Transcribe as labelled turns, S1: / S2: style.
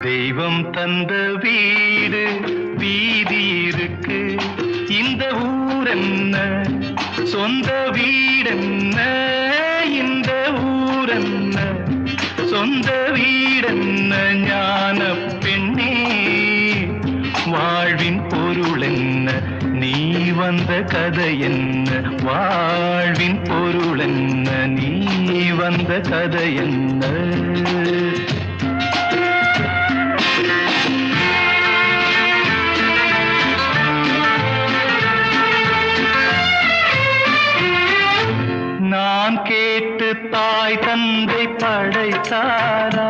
S1: தெய்வம் தந்த வீடு வீதி இருக்கு. இந்த ஊரென்ன சொந்த வீடென்ன, இந்த ஊரென்ன சொந்த வீடென்ன. ஞான பெண்ணே வாழ்வின் பொருள் என்ன, நீ வந்த கதை என்ன. வாழ்வின் பொருள் என்ன, நீ வந்த கதை என்ன. நான் கேட்டு தாய் தந்தை படைத்தாரா?